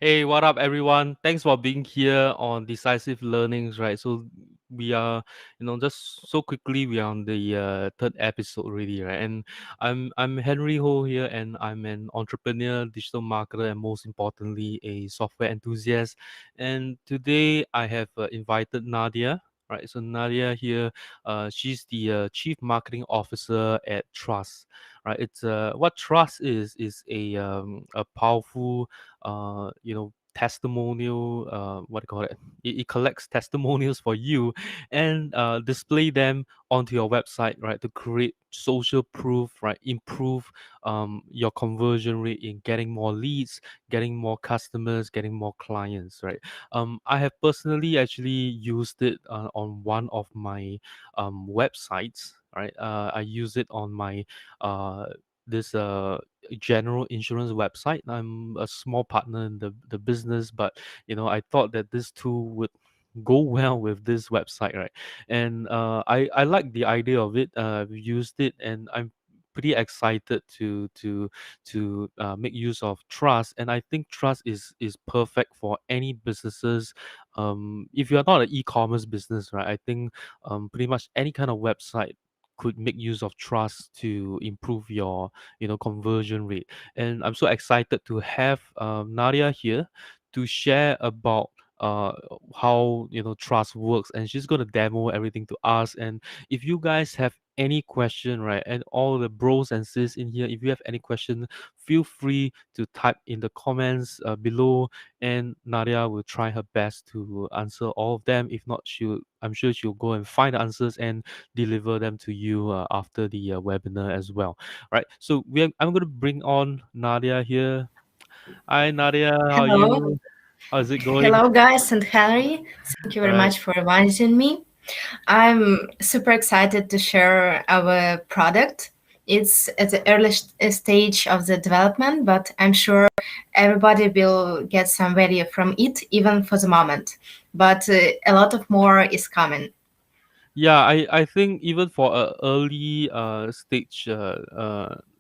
Hey, what up, everyone? Thanks for being here on Decisive Learnings, right? So we are, just so quickly we are on the third episode already, right? And I'm Henry Ho here, and I'm an entrepreneur, digital marketer, and most importantly, a software enthusiast. And today I have invited Nadia. Right, so Nadia here, she's the chief marketing officer at Trust. Right, it's what Trust is a powerful testimonial, what do you call it? It collects testimonials for you and display them onto your website, right, to create social proof, right, improve your conversion rate in getting more leads, getting more customers, getting more clients, right. I have personally actually used it on one of my websites, right. I use it on my uh this general insurance website. I'm a small partner in the business, but I thought that this tool would go well with this website, right? And I like the idea of it. I've used it, and I'm pretty excited to make use of Trust. And I think Trust is perfect for any businesses. If you're not an e-commerce business, right, I think pretty much any kind of website could make use of Trust to improve your conversion rate. And I'm so excited to have Nadia here to share about uh how Trust works, and she's going to demo everything to us. And if you guys have any question, right, and all the bros and sis in here, if you have any question, feel free to type in the comments below, and Nadia will try her best to answer all of them. If not, I'm sure she'll go and find the answers and deliver them to you after the webinar as well. Right. So I'm going to bring on Nadia here. Hi, Nadia. How are Hello. you? How's it going? Hello, guys, and Henry. Thank you All very right. much for inviting me. I'm super excited to share our product. It's at the early stage of the development, but I'm sure everybody will get some value from it, even for the moment. But a lot of more is coming. Yeah, I think even for a early stage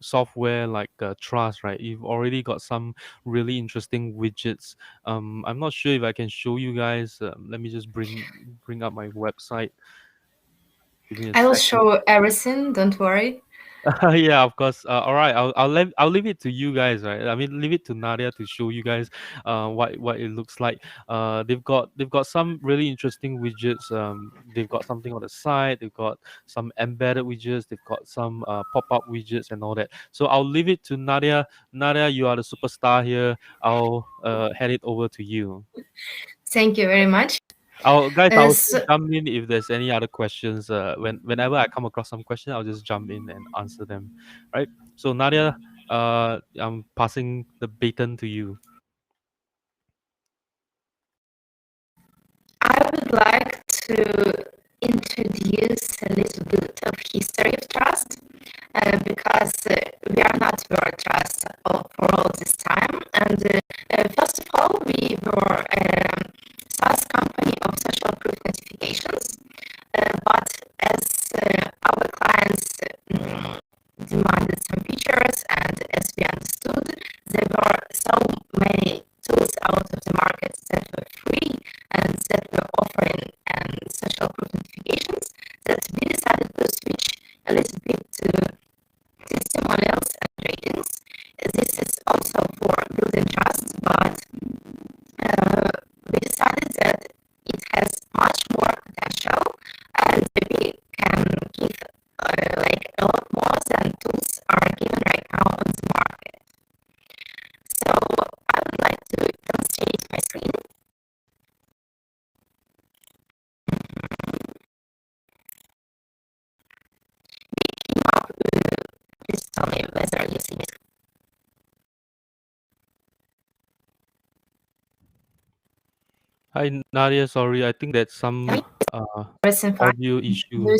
software like Trust, right? You've already got some really interesting widgets. I'm not sure if I can show you guys. Let me just bring up my website. Give me a I will second. show everything, don't worry. Yeah, of course. All right, I'll leave it to you guys, right? I mean, leave it to Nadia to show you guys, what it looks like. They've got some really interesting widgets. They've got something on the side. They've got some embedded widgets. They've got some pop-up widgets and all that. So I'll leave it to Nadia. Nadia, you are the superstar here. I'll hand it over to you. Thank you very much. I'll still So jump in if there's any other questions. Whenever I come across some question, I'll just jump in and answer them. Right. So Nadia, I'm passing the baton to you. I would like to introduce a little bit of history of trust because we are not very trust for all this time. And first of all, we were a SaaS company of social proof notifications. But as our clients demanded some features, and as we understood, there were so many tools out of the market that were free and that were offering social proof notifications that we decided to switch a little bit to testimonials and ratings. This is also for building trust, but we decided that it has much more potential and we can give like a lot more than tools are given right now on the market. So I would like to demonstrate my screen. We came up with, please tell me whether you see this. Hi Nadia, sorry, I think that's some Listen fine. audio issue. Do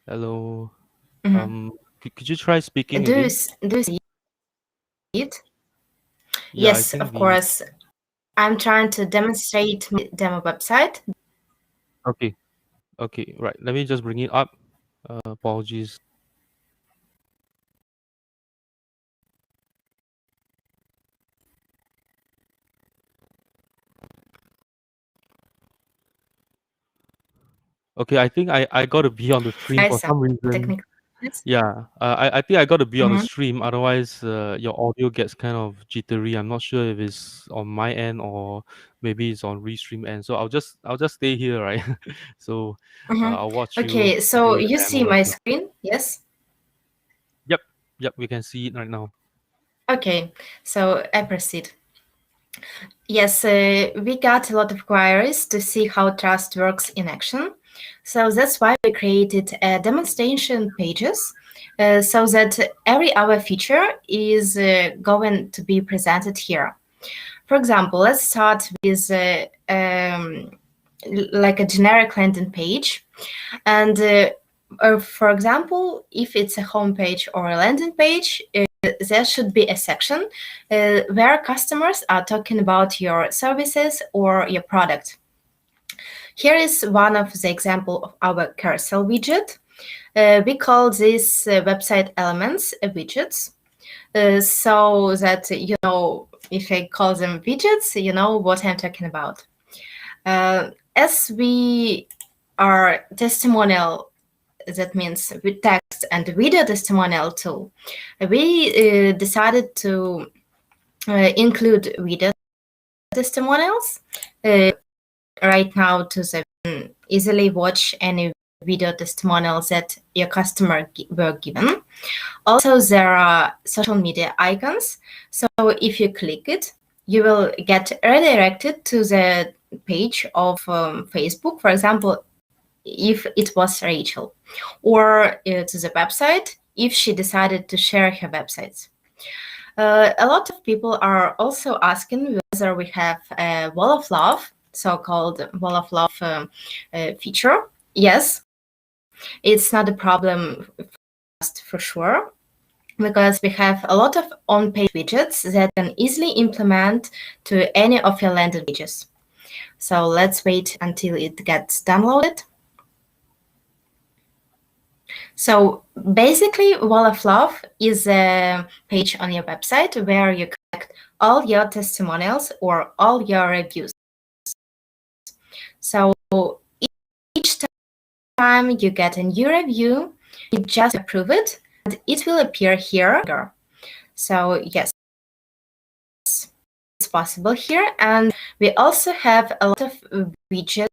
Hello. you, Could you try speaking do again? you, do you see it? Yeah, I Yes, think of the course. I'm trying to demonstrate my demo website. okay, okay, right. Let me just bring it up. Apologies. Okay, I think I got to be on the stream for some reason. Technical. Yeah, I think I got to be on the Mhm. stream. Otherwise, your audio gets kind of jittery. I'm not sure if it's on my end or maybe it's on Restream end. So I'll just stay here, right? So I'll watch you Okay, so do the you see demo my right now. screen, yes? Yep, yep, we can see it right now. Okay, so I proceed. Yes, we got a lot of queries to see how trust works in action. So that's why we created demonstration pages so that every our feature is going to be presented here. For example, let's start with like a generic landing page. And for example, if it's a home page or a landing page, there should be a section where customers are talking about your services or your product. Here is one of the example of our carousel widget. We call these website elements widgets, so that you know if I call them widgets, you know what I'm talking about. As we are testimonial, that means with text and video testimonial tool, we decided to include video testimonials right now to easily watch any video testimonials that your customer were given. Also, there are social media icons. So if you click it, you will get redirected to the page of Facebook, for example, if it was Rachel, or to the website if she decided to share her websites. A lot of people are also asking whether we have a wall of love, so-called wall of love feature. Yes, it's not a problem for sure, because we have a lot of on-page widgets that can easily implement to any of your landing pages. So let's wait until it gets downloaded. So basically, Wall of Love is a page on your website where you collect all your testimonials or all your reviews. So each time you get a new review, you just approve it and it will appear here. So yes, it's possible here. And we also have a lot of widget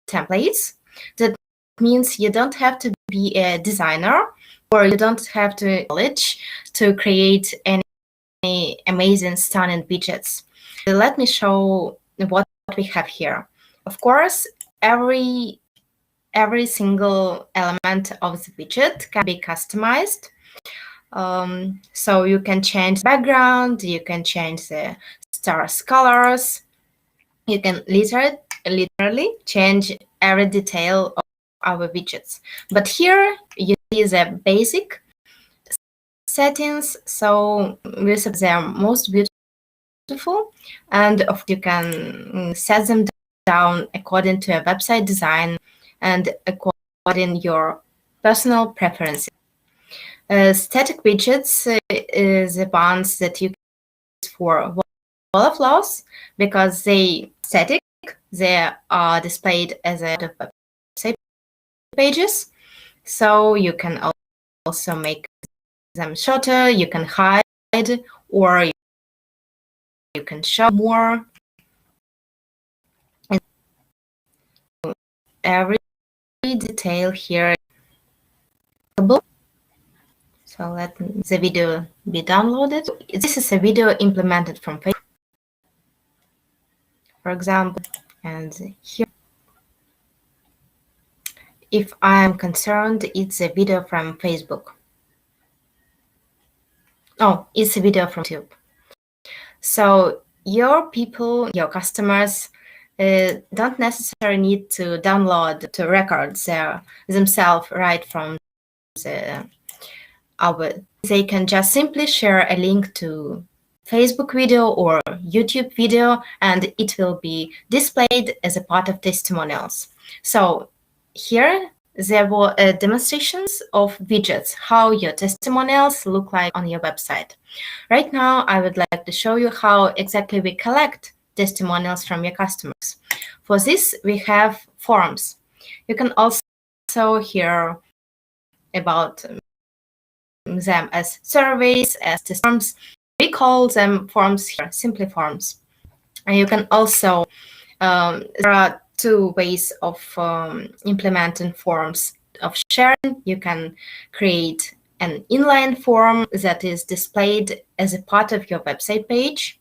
templates. That means you don't have to be a designer or you don't have to knowledge to create any amazing, stunning widgets. Let me show what we have here. Of course, every single element of the widget can be customized. So you can change the background, you can change the stars colors, you can literally change every detail of our widgets. But here you see the basic settings, so they are most beautiful, and of you can set them down according to a website design and according your personal preferences. Static widgets is the ones that you can use for wall of laws because they static, they are displayed as a website pages. So you can also make them shorter, you can hide, or you can show more. And every detail here. So let the video be downloaded. This is a video implemented from Facebook, for example, and here, if I'm concerned, it's a video from Facebook. Oh, it's a video from YouTube. So your people, your customers, don't necessarily need to download to record themselves right from they can just simply share a link to Facebook video or YouTube video, and it will be displayed as a part of testimonials. So here there were demonstrations of widgets, how your testimonials look like on your website. Right now, I would like to show you how exactly we collect testimonials from your customers. For this, we have forms. You can also hear about them as surveys, as forms. We call them forms here, simply forms. And you can also, there are two ways of implementing forms of sharing. You can create an inline form that is displayed as a part of your website page.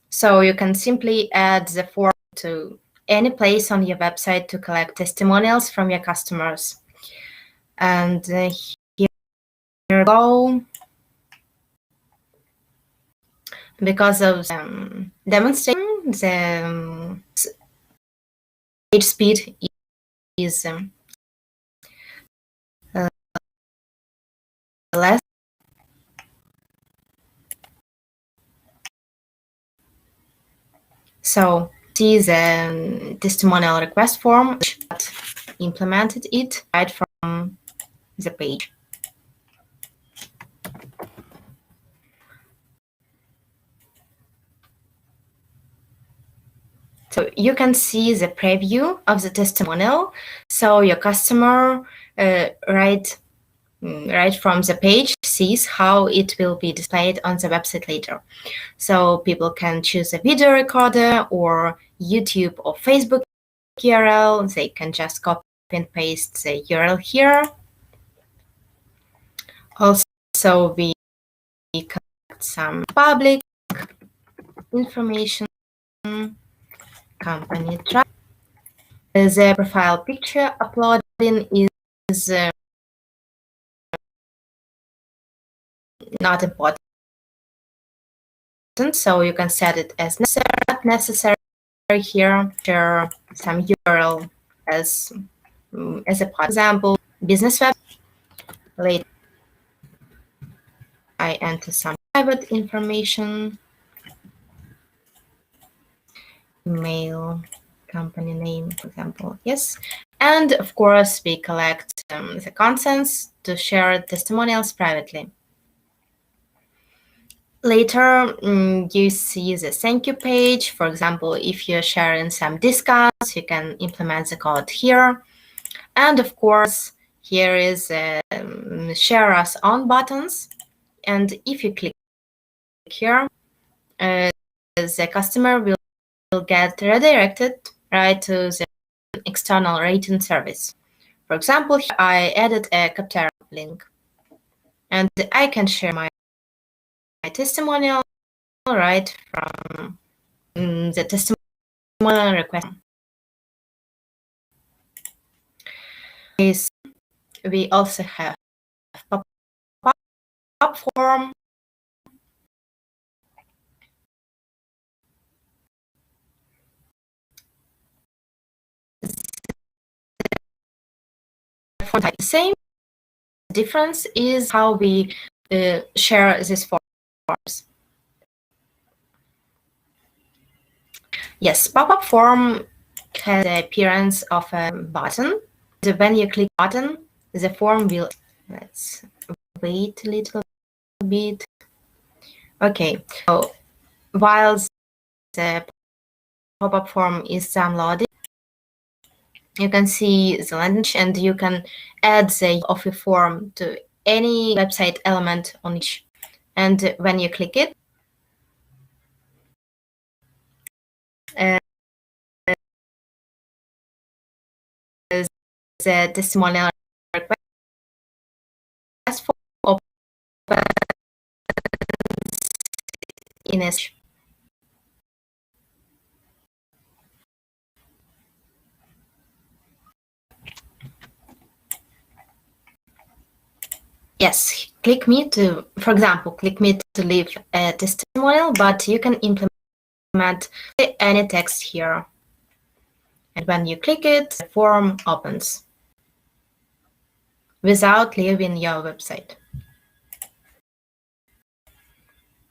So you can simply add the form to any place on your website to collect testimonials from your customers. And here we go. Because of demonstrating, the page speed is less. So see the testimonial request form, that implemented it right from the page. So you can see the preview of the testimonial. So your customer right from the page sees how it will be displayed on the website later. So people can choose a video recorder or YouTube or Facebook URL. They can just copy and paste the URL here. Also, we collect some public information, company track. The profile picture uploading is not important, so you can set it as not necessary here. Share some URL as a part. Example, business web. Later, I enter some private information, email, company name, for example. Yes, and of course we collect the consents to share testimonials privately. Later, you see the thank you page. For example, if you're sharing some discounts, you can implement the code here. And of course, here is share us on buttons. And if you click here, the customer will get redirected right to the external rating service. For example, I added a Capterra link. And I can share my testimonial right from the testimonial request. We also have Popup Form. The same difference is how we share these forms. Yes, Popup Form has the appearance of a button. When you click button, the form will. Let's wait a little bit. Okay, so while the Popup Form is downloaded, you can see the landing page, and you can add the of your form to any website element on each. And when you click it, the testimonial request form opens in a. Yes, click me to, for example, click me to leave a testimonial, but you can implement any text here. And when you click it, the form opens without leaving your website.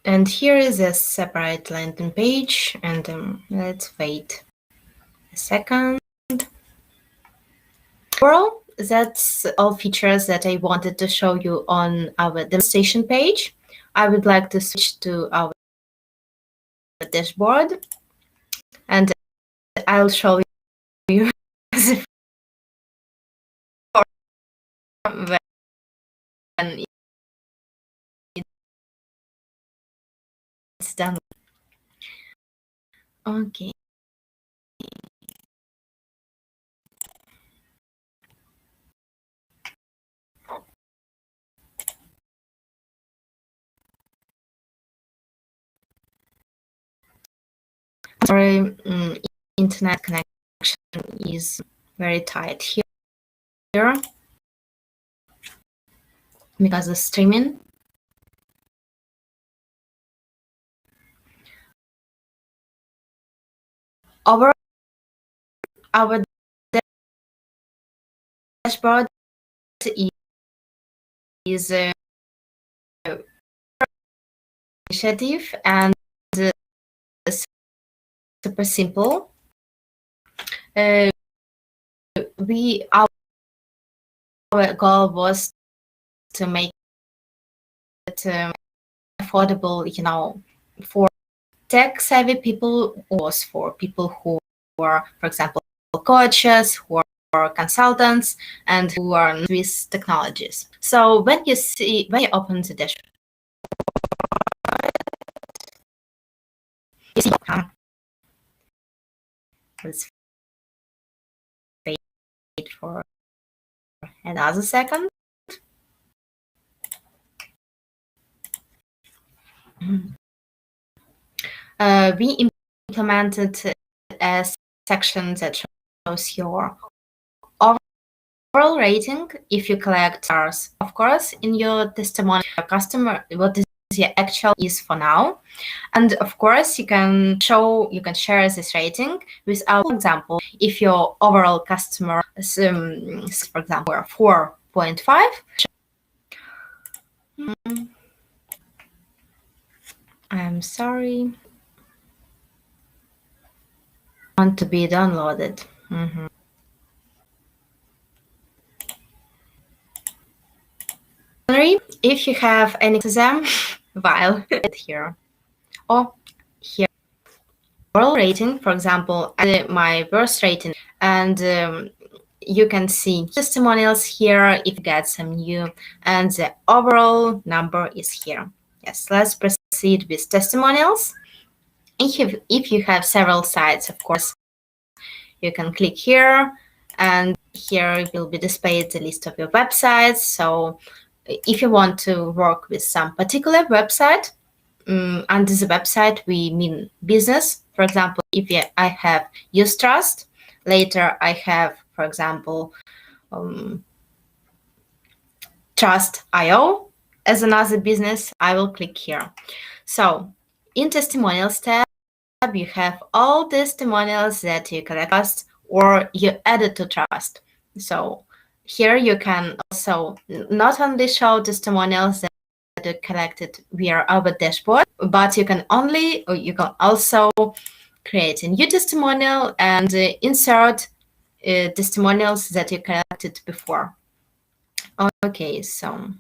And here is a separate landing page, and let's wait a second. Well, that's all features that I wanted to show you on our demonstration page. I would like to switch to our dashboard. I'll show you when it's done. Okay. Sorry, internet connection is very tight here because of streaming. Our dashboard is initiative and super simple. Our goal was to make it affordable, for tech-savvy people, or for people who are, for example, coaches, who are consultants, and who are with technologies. So when you open the dashboard, you see, let's wait for another second. We implemented a section that shows your overall rating if you collect stars. Of course, in your testimonial, your customer, what is your actual is for now. And of course, you can share this rating with our example. If your overall customer is, for example, 4.5, I'm sorry, want to be downloaded. If you have any exam, while here or here, overall rating, for example, my burst rating, and you can see testimonials here if you get some new, and the overall number is here. Yes, let's proceed with testimonials. If you have several sites, of course, you can click here, and here will be displayed the list of your websites. So if you want to work with some particular website, under the website we mean business. For example, if I have Use Trust, later I have, for example, Trust.io as another business, I will click here. So in Testimonials tab, you have all testimonials that you collect or you added to Trust. So here you can also not only show testimonials that are collected via our dashboard, but you can also create a new testimonial and insert testimonials that you collected before. Okay, so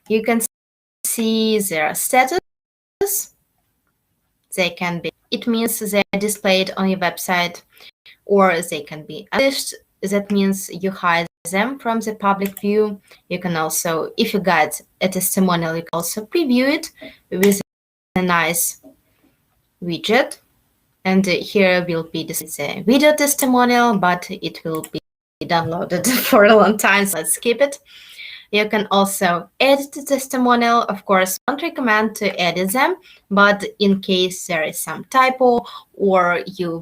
you can see their status. They can be, it means they're displayed on your website, or they can be published. That means you hide them from the public view. You can also, if you got a testimonial, you can also preview it with a nice widget. And here will be this a video testimonial, but it will be downloaded for a long time, so let's skip it. You can also edit the testimonial. Of course, I don't recommend to edit them, but in case there is some typo or your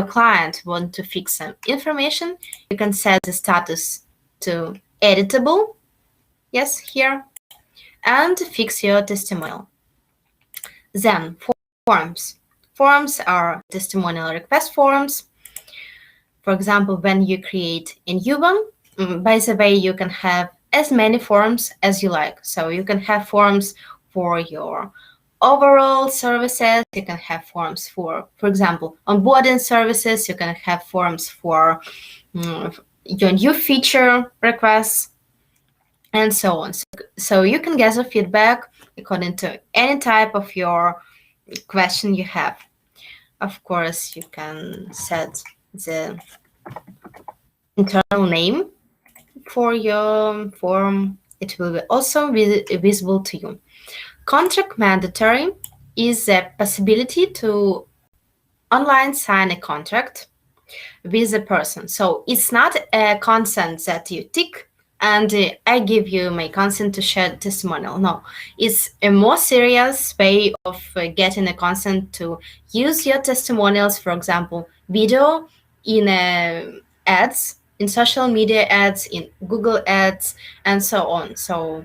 client want to fix some information, you can set the status to editable. Yes, here, and fix your testimonial. Then forms. Forms are testimonial request forms. For example, when you create a new one, by the way, you can have as many forms as you like. So you can have forms for your overall services. You can have forms for example, onboarding services. You can have forms for your new feature requests, and so on. So you can gather feedback according to any type of your question you have. Of course, you can set the internal name for your form. It will be also visible to you. Contract mandatory is a possibility to online sign a contract with a person. So it's not a consent that you tick and I give you my consent to share testimonial. No, it's a more serious way of getting a consent to use your testimonials, for example, video in ads, in social media ads, in Google ads, and so on. So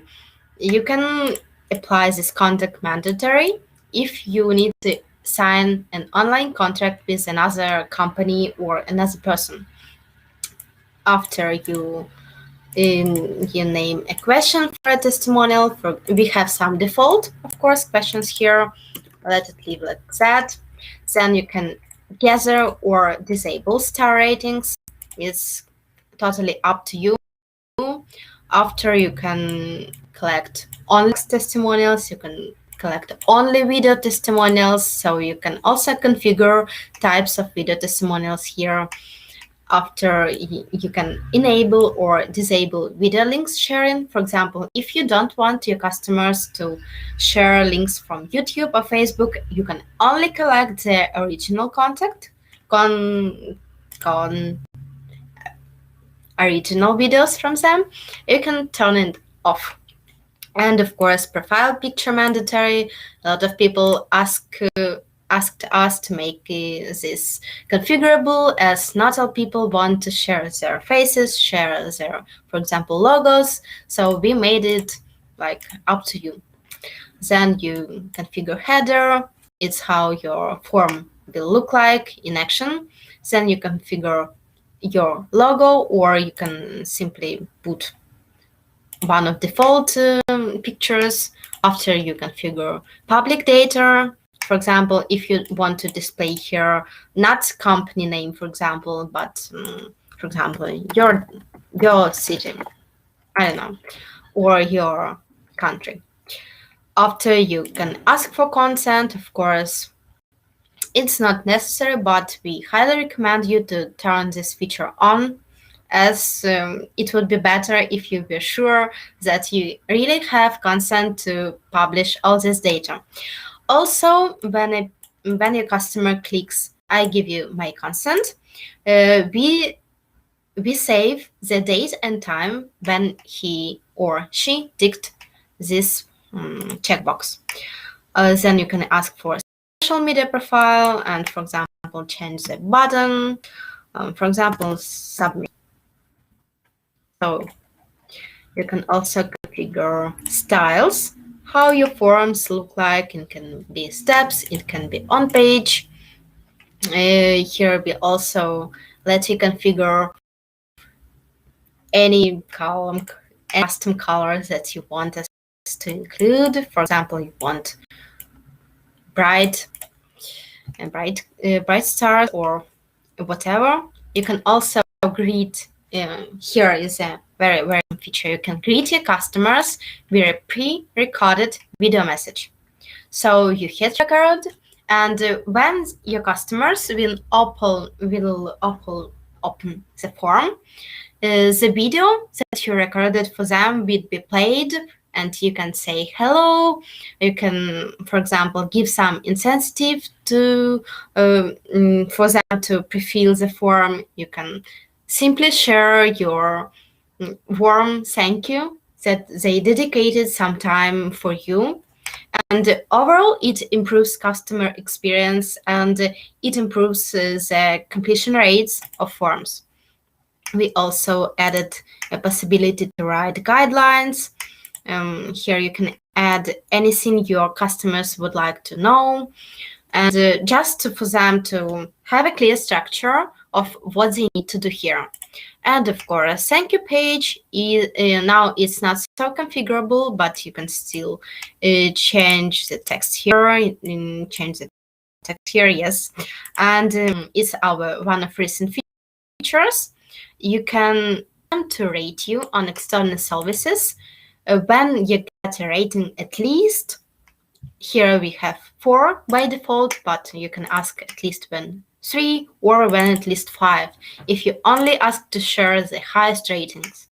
you can apply this contract mandatory if you need to sign an online contract with another company or another person. After you name a question for a testimonial, we have some default, of course, questions here. Let it leave like that. Then you can gather or disable star ratings. It's totally up to you. After you can collect only testimonials, you can collect only video testimonials. So you can also configure types of video testimonials here. After you can enable or disable video links sharing. For example, if you don't want your customers to share links from YouTube or Facebook, you can only collect the original content, original videos from them. You can turn it off. And of course, profile picture mandatory. A lot of people asked us to make this configurable, as not all people want to share their faces, share their, for example, logos. So we made it like up to you. Then you configure header. It's how your form will look like in action. Then you configure your logo, or you can simply put one of default pictures. After you configure public data. For example, if you want to display here not company name, for example, but for example, your city, I don't know, or your country. After you can ask for consent, of course. It's not necessary, but we highly recommend you to turn this feature on, as it would be better if you were sure that you really have consent to publish all this data. Also, when your customer clicks "I give you my consent," we save the date and time when he or she ticked this checkbox. Then you can ask for a social media profile and, for example, change the button. For example, submit. So you can also configure styles, how your forms look like. It can be steps, it can be on page. Here we also let you configure any column, custom colors that you want us to include. For example, you want bright stars or whatever. You can also greet. Here is a very, very feature. You can greet your customers with a pre-recorded video message. So you hit record, and when your customers will open the form, the video that you recorded for them will be played, and you can say hello. You can, for example, give some incentive to for them to pre-fill the form. You can simply share your warm thank you that they dedicated some time for you. And overall, it improves customer experience, and it improves the completion rates of forms. We also added a possibility to write guidelines. Here you can add anything your customers would like to know, and just for them to have a clear structure of what they need to do here. And of course, thank you page is now it's not so configurable, but you can still change the text here, change the text here, yes. And it's our one of recent features. You can to rate you on external services. When you get a rating at least Here we have 4 by default, but you can ask at least when 3 or when at least 5 if you only ask to share the highest ratings.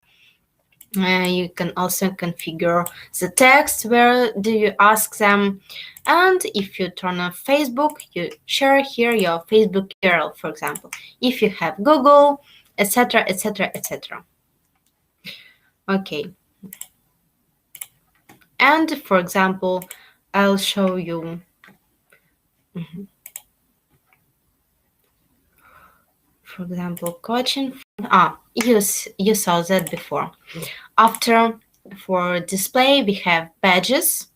You can also configure the text, where do you ask them, and if you turn on Facebook, you share here your Facebook URL, for example, if you have Google, etc., etc., etc. Okay, and for example, I'll show you. For example, coaching. You saw that before. After, for display, we have badges.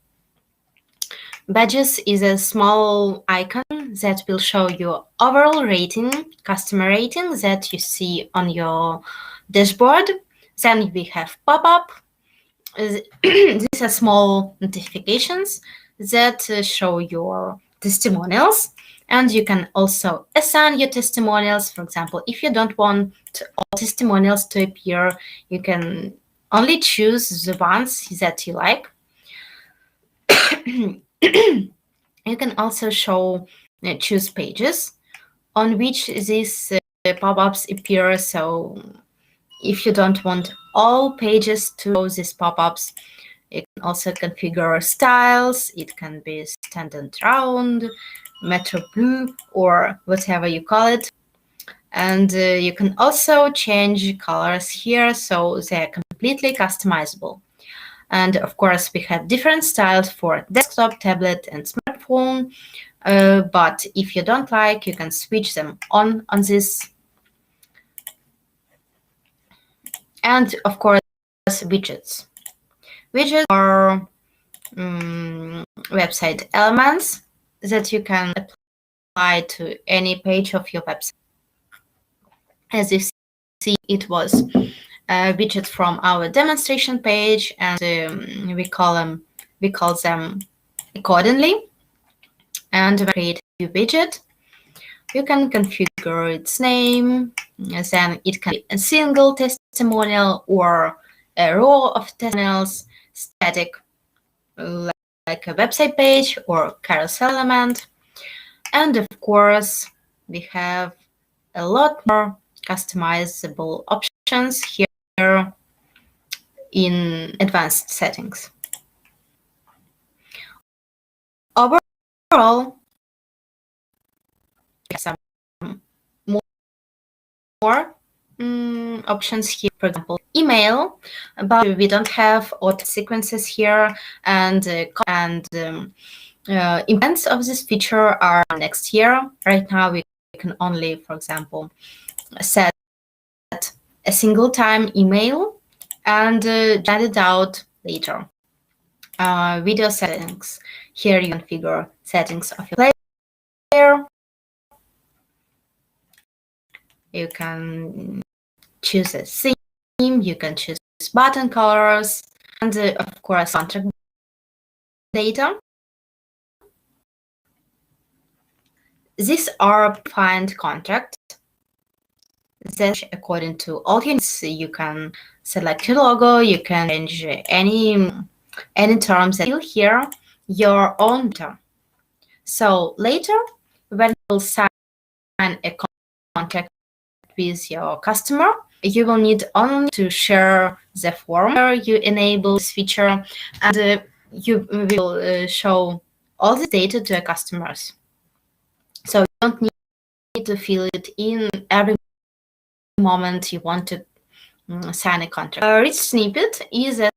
Badges is a small icon that will show you overall rating, customer rating that you see on your dashboard. Then we have pop-up. These are small notifications that show your testimonials. And you can also assign your testimonials. For example, if you don't want all testimonials to appear, you can only choose the ones that you like. You can also choose pages on which these pop-ups appear. So if you don't want all pages to show these pop-ups, you can also configure styles. It can be standard round, metro blue, or whatever you call it. And you can also change colors here, so they're completely customizable. And of course, we have different styles for desktop, tablet, and smartphone. But if you don't like, you can switch them on this. And of course, widgets. Widgets are website elements that you can apply to any page of your website. As you see, it was widgets from our demonstration page, and we call them accordingly. And when you create a widget, you can configure its name. Then it can be a single testimonial or a row of testimonials, static, like a website page or carousel element. And of course, we have a lot more customizable options here in advanced settings. Overall, we have some more options here. For example, email, but we don't have auto sequences here, and implements of this feature are next year. Right now, we can only, for example, set a single time email and send it out later. Video settings. Here you configure settings of your player. You can choose a theme, you can choose button colors, and of course, contract data. These are defined contracts that, according to all your needs, you can select your logo, you can change any terms that you hear your own data. So later, when you will sign a contract with your customer, you will need only to share the form where you enable this feature, and you will show all the data to your customers. So you don't need to fill it in every moment you want to sign a contract. A rich snippet is a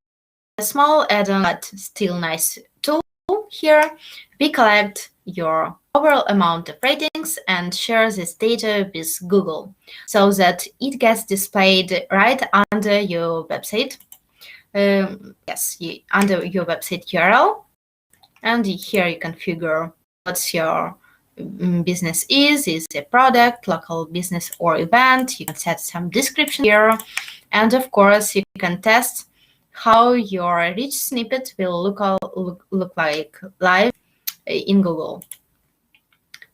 small add-on but still nice tool. Here we collect your overall amount of ratings and share this data with Google so that it gets displayed right under your website. Under your website URL. And here you configure what your business is a product, local business, or event. You can set some description here. And of course, you can test how your rich snippet will look like live in Google.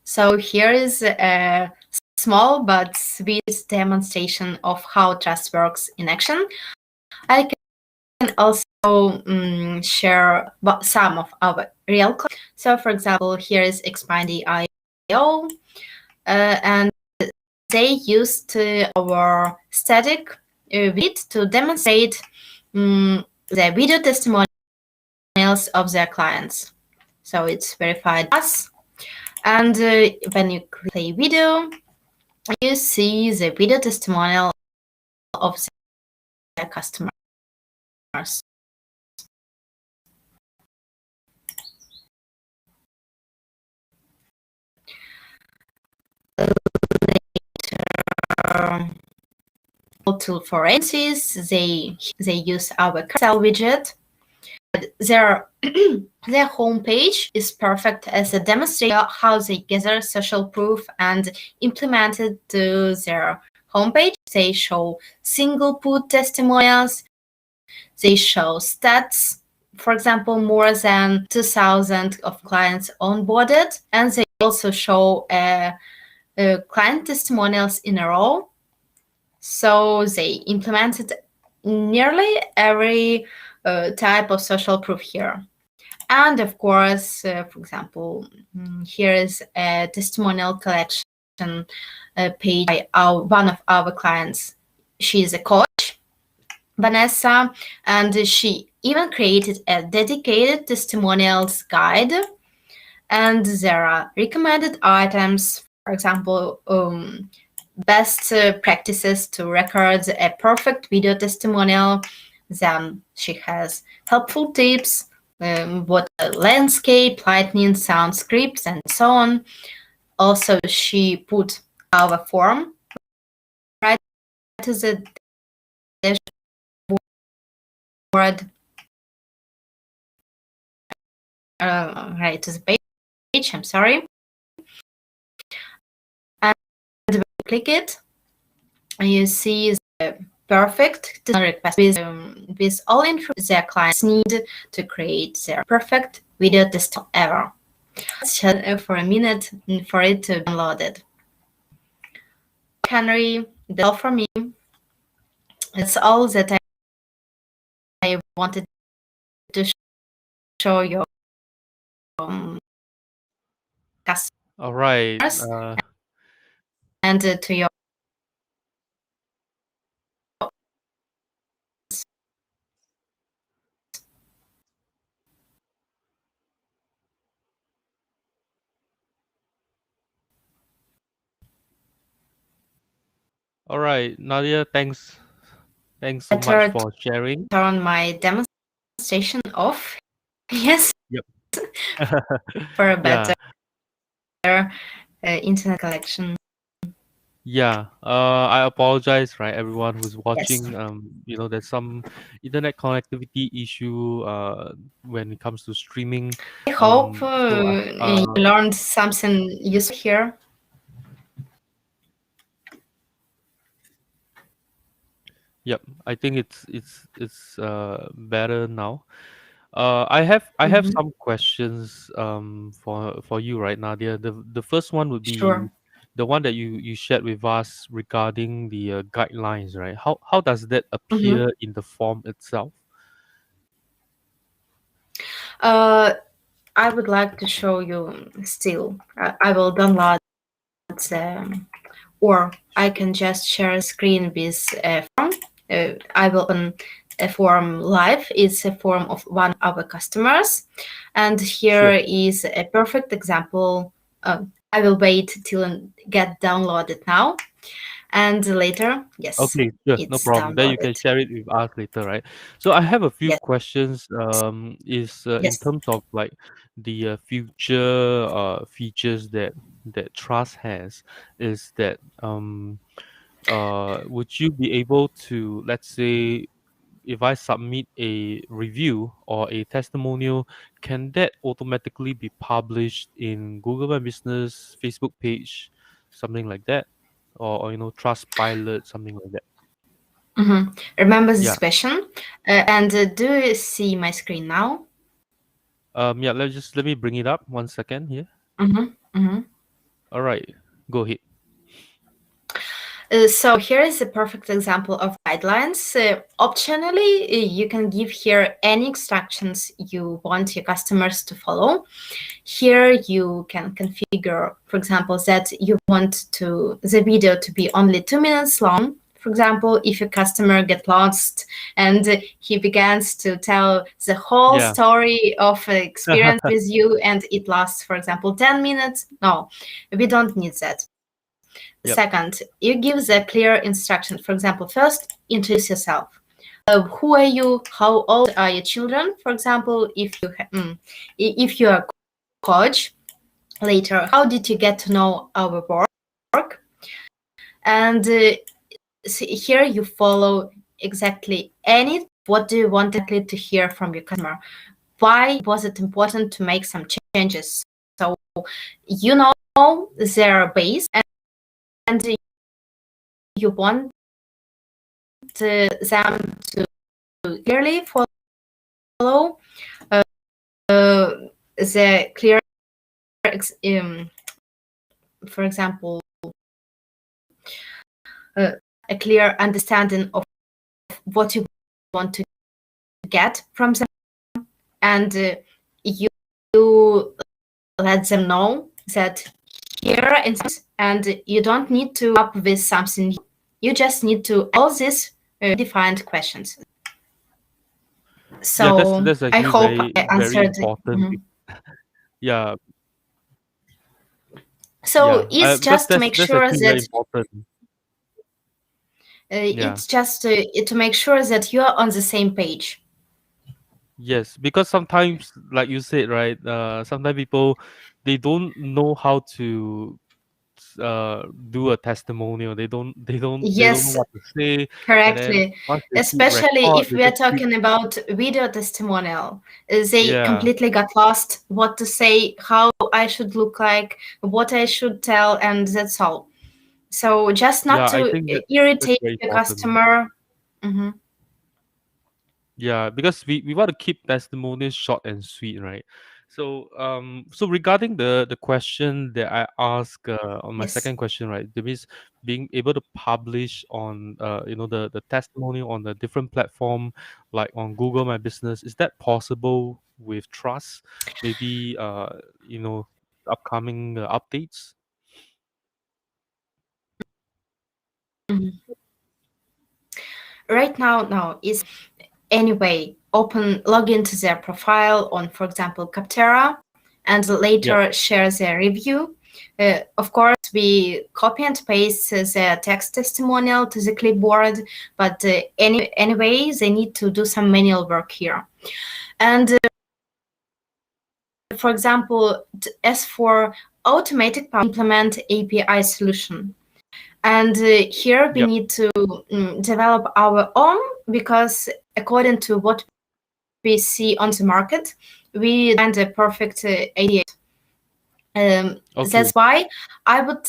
So here is a small but sweet demonstration of how trust works in action. I can also share some of our real code. So for example, here is Expandy.io, and they used our static widget to demonstrate the video testimonials of their clients. So it's verified us. And when you play video, you see the video testimonial of their customers. Tool for agencies, they use our carousel widget. Their their homepage is perfect as a demonstration of how they gather social proof and implement it to their homepage. They show single put testimonials. They show stats. For example, more than 2,000 of clients onboarded, and they also show client testimonials in a row. So they implemented nearly every type of social proof here. And of course, for example, here is a testimonial collection page by one of our clients. She is a coach, Vanessa, and she even created a dedicated testimonials guide. And there are recommended items, for example, best practices to record a perfect video testimonial. Then she has helpful tips, what landscape, lightning, sound scripts, and so on. Also, she put our form right to the dashboard, right to the page. I'm sorry. And when you click it, you see the perfect request with all info their clients need to create their perfect video testimonial ever. Let's chat for a minute for it to be downloaded. Henry, that's all for me. That's all that I wanted to show your customers All right. and to your All right, Nadia. Thanks so much for sharing. turn my demonstration off. Yes. Yep. For a Yeah. better internet connection. Yeah, I apologize, right, everyone who's Yes. watching. There's some internet connectivity issue when it comes to streaming. I hope So you learned something useful here. yep, I think it's better now. I have some questions for you, right, Nadia. The first one would be Sure. the one that you shared with us regarding the guidelines, right? How does that appear in the form itself? I would like to show you still. I will download or I can just share a screen with a form. I will open a form live. It's a form of one of our customers. And here Sure. is a perfect example. I will wait till it get downloaded now. And later, yes, Okay, sure, no it's problem. Then you can downloaded. share it with us later, right? So I have a few Yes, questions. Is in yes. terms of like the future features that Trust has, is that would you be able to, let's say, if I submit a review or a testimonial, can that automatically be published in Google My Business Facebook page, something like that, or Trust Pilot, something like that? Remember this Yeah. question. And do you see my screen now? Yeah. Let me bring it up 1 second here. Mm-hmm. Mm-hmm. All right. Go ahead. So here is a perfect example of guidelines. Optionally, you can give here any instructions you want your customers to follow. Here you can configure, for example, that you want the video to be only 2 minutes long. For example, if a customer gets lost and he begins to tell the whole Yeah. story of experience with you and it lasts, for example, 10 minutes, no, we don't need that. Yep. Second, you give the clear instruction. For example, first, introduce yourself. Who are you? How old are your children? For example, if you are a coach, later, how did you get to know our work? And here you follow exactly what do you want to hear from your customer? Why was it important to make some changes? So you know their base and you want them to clearly follow the clear, for example, a clear understanding of what you want to get from them, and you let them know that here and you don't need to come up with something new. You just need to all these defined questions. Yeah, So that's I actually hope very, I very answered. important. Yeah, So it's because just to make that's sure actually very that important. Yeah. it's just to make sure that you are on the same page. Yes, because sometimes, like you said, right? Sometimes people they don't know how to do a testimonial. They don't know Yes, what to say, and then correctly. once they hit Especially record, if they we are just keep. talking about video testimonial. They Yeah, completely got lost what to say, how I should look like, what I should tell, and that's all. So just not yeah. I to think that's irritate very the important. customer. Mhm. Yeah, because we want to keep testimonials short and sweet, right? So regarding the question that I asked on my Yes. second question, right? That means being able to publish on the testimonial on the different platform like on Google My Business, is that possible with Trust? Maybe upcoming updates. Mhm. Right now, no. Is anyway, log into their profile on, for example, Capterra, and Yep. later share their review. Of course, we copy and paste the text testimonial to the clipboard, but anyway, they need to do some manual work here. And for example, as for automatic implement API solution. And here we Yep. need to develop our own, because according to what we see on the market, we find a perfect idea. Okay. That's why I would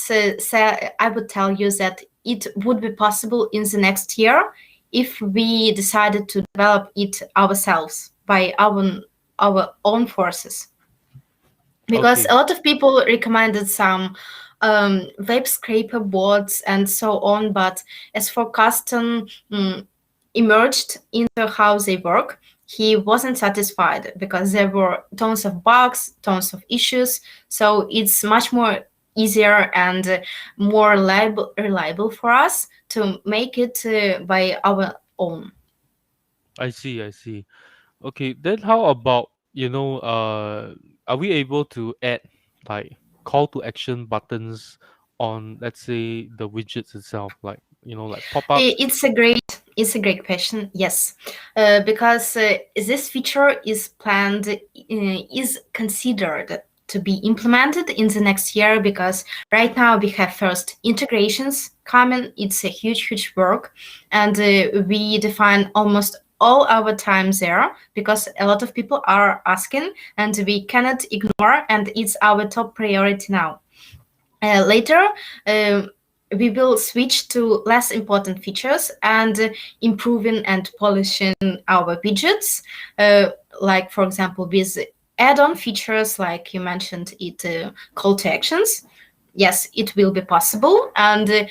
tell you that it would be possible in the next year if we decided to develop it ourselves by our own forces. Because Okay. a lot of people recommended some web scraper boards and so on, but as for custom emerged into how they work, he wasn't satisfied because there were tons of bugs, tons of issues. So it's much more easier and more reliable for us to make it by our own. I see. I see. Okay, then how about, are we able to add like call to action buttons on, let's say, the widgets itself, like, like pop-ups? It's a great question. Yes, because this feature is planned, is considered to be implemented in the next year. Because right now we have first integrations coming. It's a huge work, and we define almost all our time there because a lot of people are asking, and we cannot ignore. And it's our top priority now. Later, um, we will switch to less important features and improving and polishing our widgets, like, for example, with add-on features, like you mentioned it, call to actions. Yes, it will be possible. And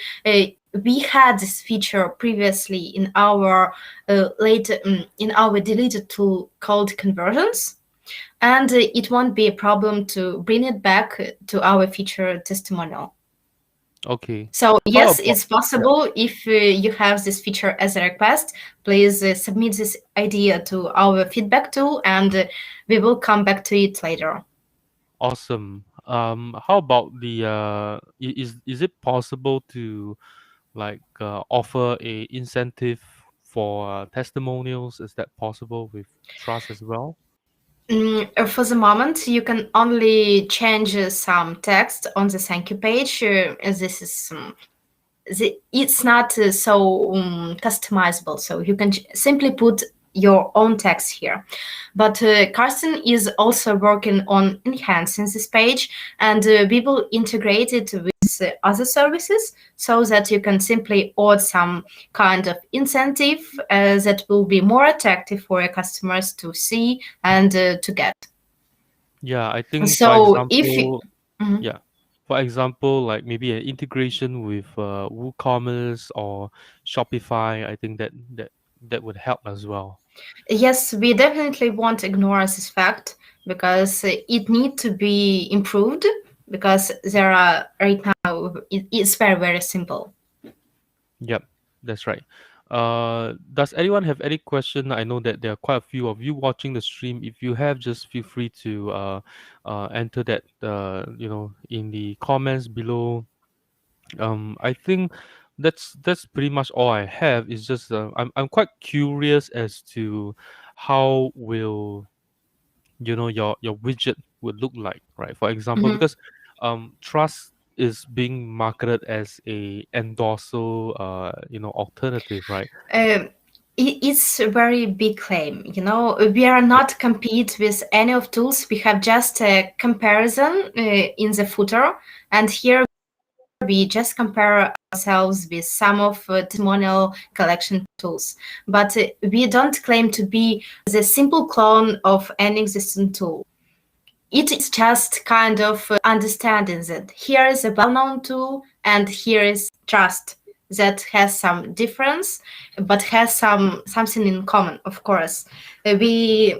we had this feature previously in our in our deleted tool called conversions, and it won't be a problem to bring it back to our feature testimonial. Okay. So How yes, about it's possible. If you have this feature as a request, please submit this idea to our feedback tool, and we will come back to it later. awesome? How about the is it possible to like offer a incentive for testimonials? Is that possible with trust as well? For the moment, you can only change some text on the thank you page. This is it's not so customizable, so you can simply put your own text here. But Carsten is also working on enhancing this page, and we will integrate it with other services so that you can simply add some kind of incentive that will be more attractive for your customers to see and to get. Yeah, I think for So if you, example, Mhm. yeah, for example, like maybe an integration with WooCommerce or Shopify, I think that would help as well. Yes, we definitely won't ignore this fact because it needs to be improved because there are right now it's very very simple. Yep, that's right. Does anyone have any question? I know that there are quite a few of you watching the stream. If you have, just feel free to enter that in the comments below. I think that's pretty much all I have. It's just I'm quite curious as to how will your widget would look like, right? For example, Mhm. because trust is being marketed as a endorser alternative, right? Um, it's a very big claim. You know, we are Yep. not compete with any of tools. We have just a comparison in the footer, and here we just compare ourselves with some of testimonial collection tools. But we don't claim to be the simple clone of any existing tool. It is just kind of understanding that here is a well-known tool and here is trust that has some difference but has something in common. Of course, have we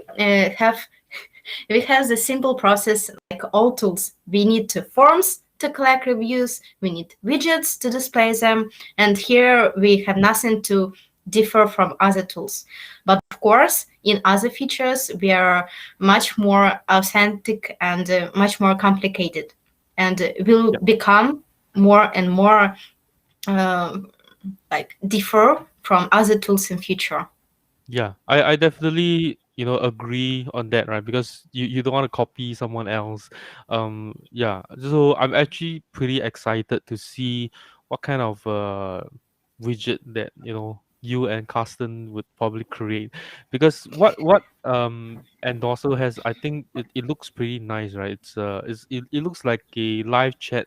have the simple process like all tools. We need to forms to collect reviews, we need widgets to display them, and here we have nothing to differ from other tools. But of course, in other features, we are much more authentic and much more complicated, and will Yep. become more and more uh, like differ from other tools in future. Yeah, I definitely agree on that, right? Because you don't want to copy someone else. Yeah. So I'm actually pretty excited to see what kind of widget that you and Carsten would probably create, because what Endorser has, I think it looks pretty nice, right? It looks like a live chat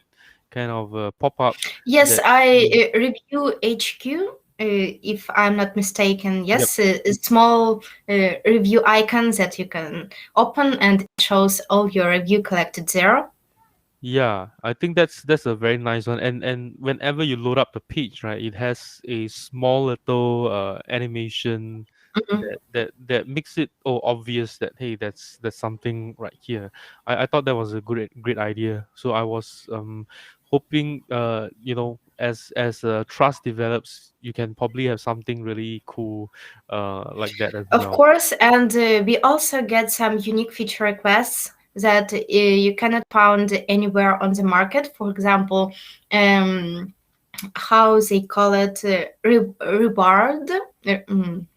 kind of pop-up Yes, that. I review HQ. If I'm not mistaken, Yep. yes, a small review icon that you can open and it shows all your review collected there. Yeah, I think that's a very nice one. And whenever you load up the page, right, it has a small little animation Mhm. that makes it obvious that hey, that's something right here. I thought that was a great idea. So I was hoping as trust develops, you can probably have something really cool like that as Of well. course, and we also get some unique feature requests that you cannot find anywhere on the market. For example, how they call it reward.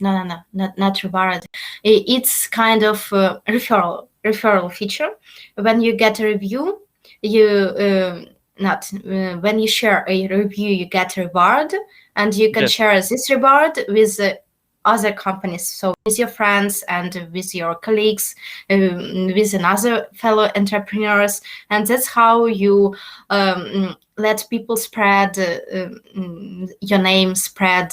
No, not reward. It's kind of referral feature. When you get a review, you not when you share a review, you get a reward, and you can Yes. share this reward with other companies. So with your friends and with your colleagues, with another fellow entrepreneurs, and that's how you let people spread your name, spread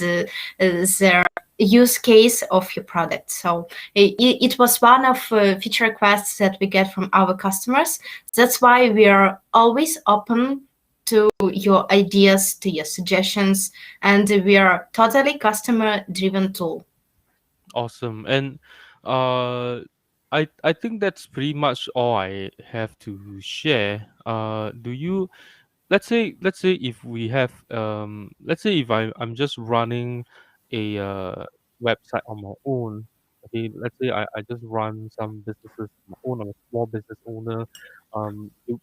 their use case of your product. So it was one of feature requests that we get from our customers. That's why we are always open to your ideas, to your suggestions, and we are totally customer-driven tool. Awesome. And I think that's pretty much all I have to share. Do you, let's say if we have let's say if I'm just running a website on my own. Okay, let's say I just run some businesses on my own. I'm a small business owner.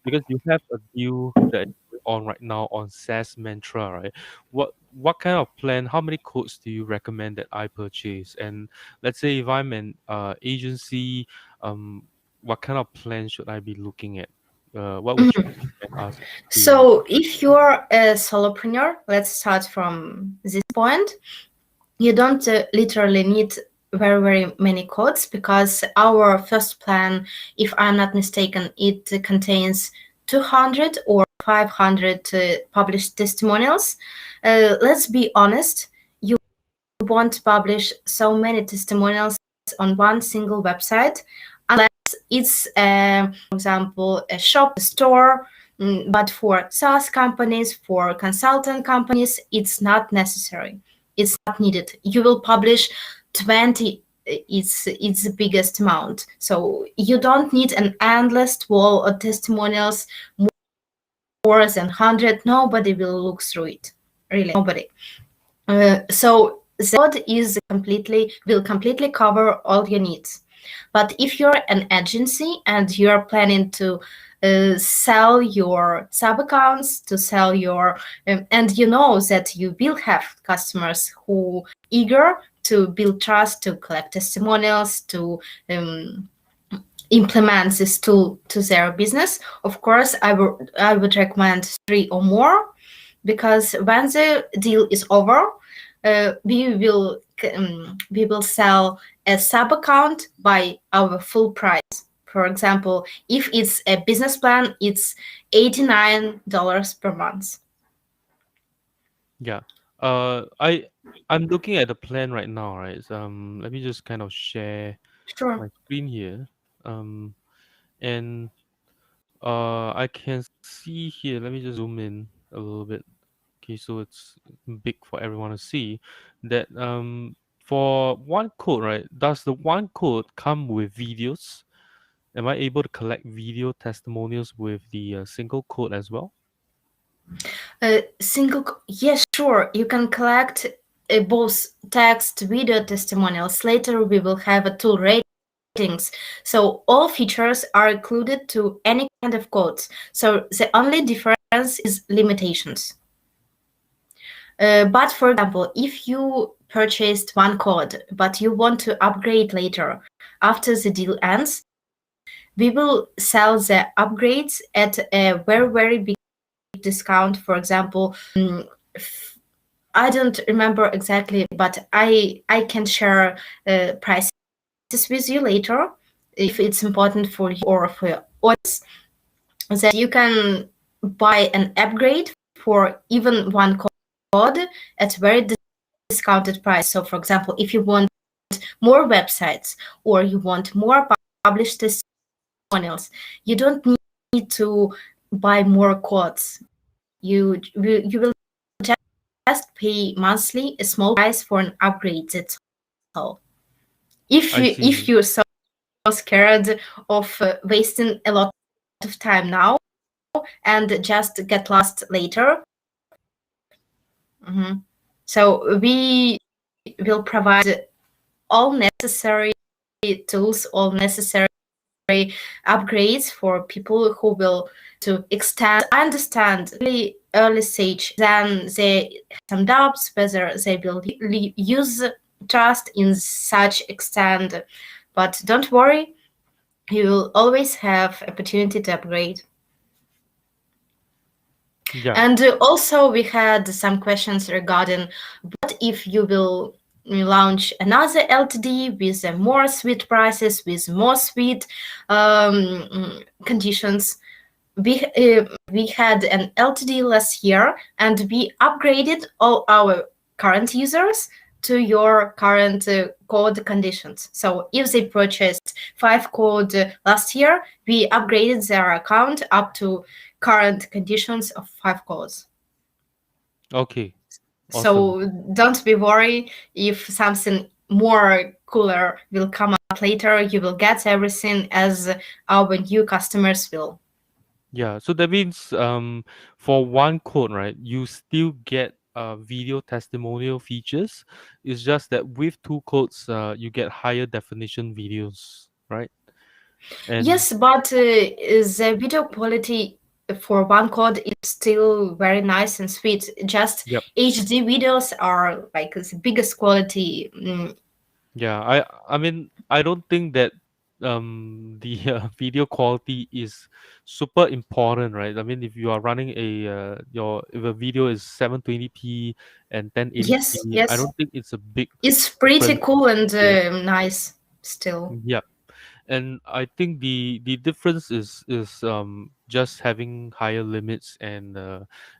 Because you have a deal that is going on right now on SaaS Mantra, right? What kind of plan, how many codes do you recommend that I purchase? And let's say if I'm an agency, what kind of plan should I be looking at? What would you recommend us doing? So if you're a solopreneur, let's start from this point. You don't literally need very, very many codes, because our first plan, if I'm not mistaken, it contains 200 or 500 published testimonials. Let's be honest, you won't publish so many testimonials on one single website unless it's, for example, a shop, a store. But for SaaS companies, for consultant companies, it's not necessary. It's not needed. You will publish 20. It's the biggest amount. So you don't need an endless wall of testimonials, more than 100. Nobody will look through it. Really, nobody. So the code will completely cover all your needs. But if you're an agency and you're planning to sell your sub accounts, to sell your and you know that you will have customers who eager to build trust, to collect testimonials, to implement this tool to their business, of course, I would recommend 3 or more, because when the deal is over, we will sell a sub account by our full price. For example, if it's a business plan, it's $89 per month. Yeah. I'm looking at the plan right now, right? Let me just kind of share Sure. my screen here. And I can see here. Let me just zoom in a little bit. Okay, so it's big for everyone to see. That for one code, right? Does the one code come with videos? Am I able to collect video testimonials with the single code as well? Yes, sure. You can collect both text, video testimonials. Later, we will have a tool ratings. So all features are included to any kind of codes. So the only difference is limitations. But for example, if you purchased one code, but you want to upgrade later, after the deal ends, we will sell the upgrades at a very, very big discount. For example, I don't remember exactly, but I can share prices with you later if it's important for you or for your audience, that you can buy an upgrade for even one code at very discounted price. So for example, if you want more websites or you want more published testimonials, you don't need to buy more codes. You will just pay monthly a small price for an upgrade. That's all. I see. If you're so scared of wasting a lot of time now and just get lost later, so we will provide all necessary tools, all necessary upgrades for people who will to extend. I understand really early stage, then they have some doubts whether they will use trust in such extent, but don't worry, you will always have opportunity to upgrade. Yeah. And also we had some questions regarding what if you will launch another LTD with more sweet prices, with more sweet conditions. We had an LTD last year, and we upgraded all our current users to your current code conditions. So if they purchased 5 code last year, we upgraded their account up to current conditions of 5 calls. Okay, awesome. So don't be worried if something more cooler will come up later. You will get everything as our new customers will. Yeah, so that means for one code, right, you still get video testimonial features. It's just that with two codes, you get higher definition videos, right? And Yes, but the video quality for one code is still very nice and sweet. Just yep. HD videos are like the biggest quality. Yeah, I mean I don't think that the video quality is super important, right? I mean if you are running a your if a video is 720p and Yes, 1080p, I yes, don't think it's a big it's pretty difference. cool and Yeah. nice still. Yeah. And I think the difference is just having higher limits and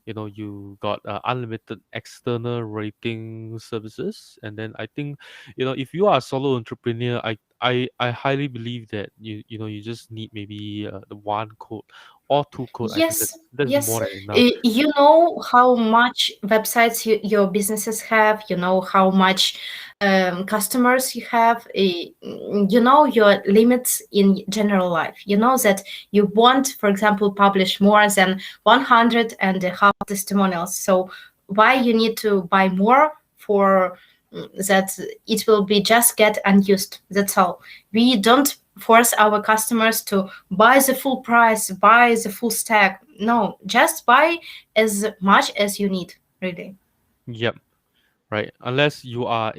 you got unlimited external rating services. And then I think if you are a solo entrepreneur, I highly believe that you just need maybe the one code or two code. I think Yes, that's more yes. than enough. You know how much websites your businesses have. You know how much customers you have. You know your limits in general life. You know that you won't, for example, publish more than 100 and a half testimonials. So why you need to buy more for that? It will be just get unused. That's all. We don't force our customers to buy the full price, buy the full stack. No, just buy as much as you need, really. Yep. Right, unless you are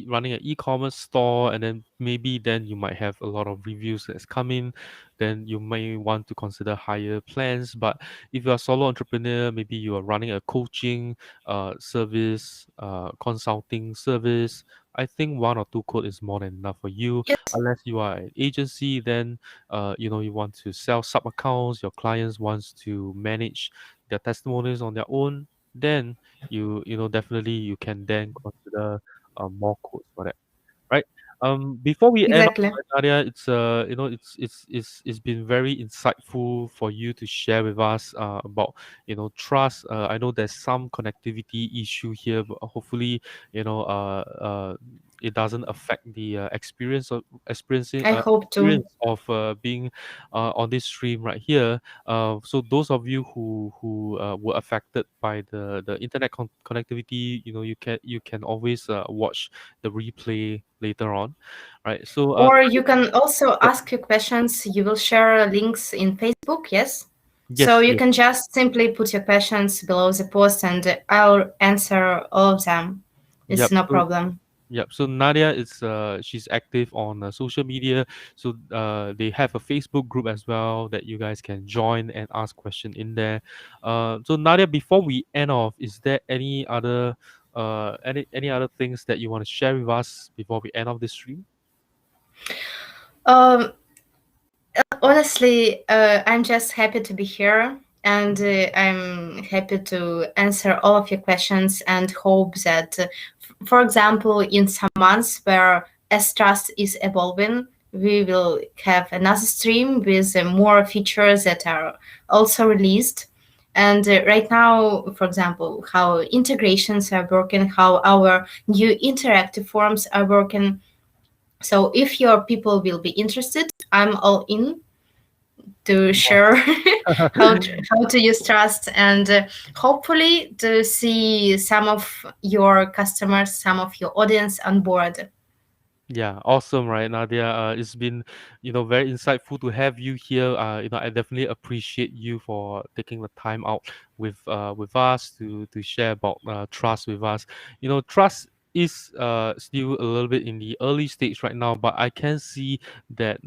running an e-commerce store, and then maybe then you might have a lot of reviews that's coming, then you may want to consider higher plans. But if you're a solo entrepreneur, maybe you are running a coaching service, consulting service, I think one or two code is more than enough for you. Yes, Unless you are an agency, then you want to sell sub accounts, your clients wants to manage their testimonials on their own, then definitely you can then consider more codes for that, right? Before we end off, exactly. right, Nadia, it's been very insightful for you to share with us about trust. I know there's some connectivity issue here, but hopefully it doesn't affect the I hope to. experience of being on this stream right here. So those of you who were affected by the internet connectivity, you can always watch the replay later on, right? So Or you can also yep, ask your questions. You will share links in Facebook, yes? So yes, you yes, can just simply put your questions below the post and I'll answer all of them. It's yep. no So problem. yep. So Nadia is she's active on social media. So they have a Facebook group as well that you guys can join and ask question in there. So Nadia, before we end off, is there any other things that you want to share with us before we end off this stream? Um, Honestly, I'm just happy to be here and I'm happy to answer all of your questions and hope that, for example, in some months where S Trust is evolving, we will have another stream with more features that are also released. And right now, for example, how integrations are working, how our new interactive forms are working. So if your people will be interested, I'm all in to share how to use trust and hopefully to see some of your customers, some of your audience on board. Yeah, awesome, right, Nadia? It's been, very insightful to have you here. I definitely appreciate you for taking the time out with us to share about trust with us. Trust is still a little bit in the early stage right now, but I can see that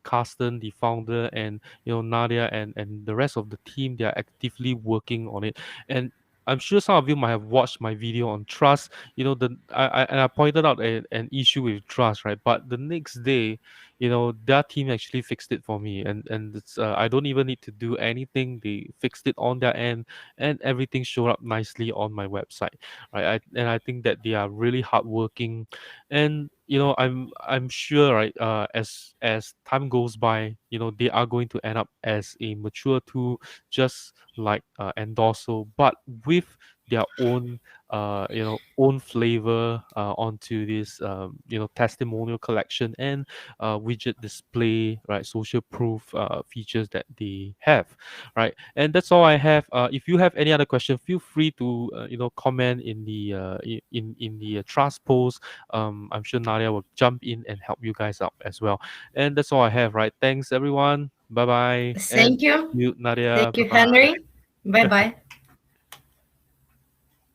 Carsten, the founder, and Nadia and the rest of the team, they are actively working on it. And I'm sure some of you might have watched my video on trust. And I pointed out an issue with trust, right? But the next day, their team actually fixed it for me, and it's I don't even need to do anything. They fixed it on their end, and everything showed up nicely on my website, right? I think that they are really hardworking, and I'm sure, right, as time goes by, they are going to end up as a mature tool, just like Endorso, but with their own own flavor onto this testimonial collection and widget display, right, social proof features that they have, right? And that's all I have. If you have any other question, feel free to comment in the in the trust post. I'm sure Nadia will jump in and help you guys out as well. And that's all I have, right? Thanks everyone. Bye bye. And Thank you. you, Nadia. Thank Bye you, bye. Henry. Bye bye.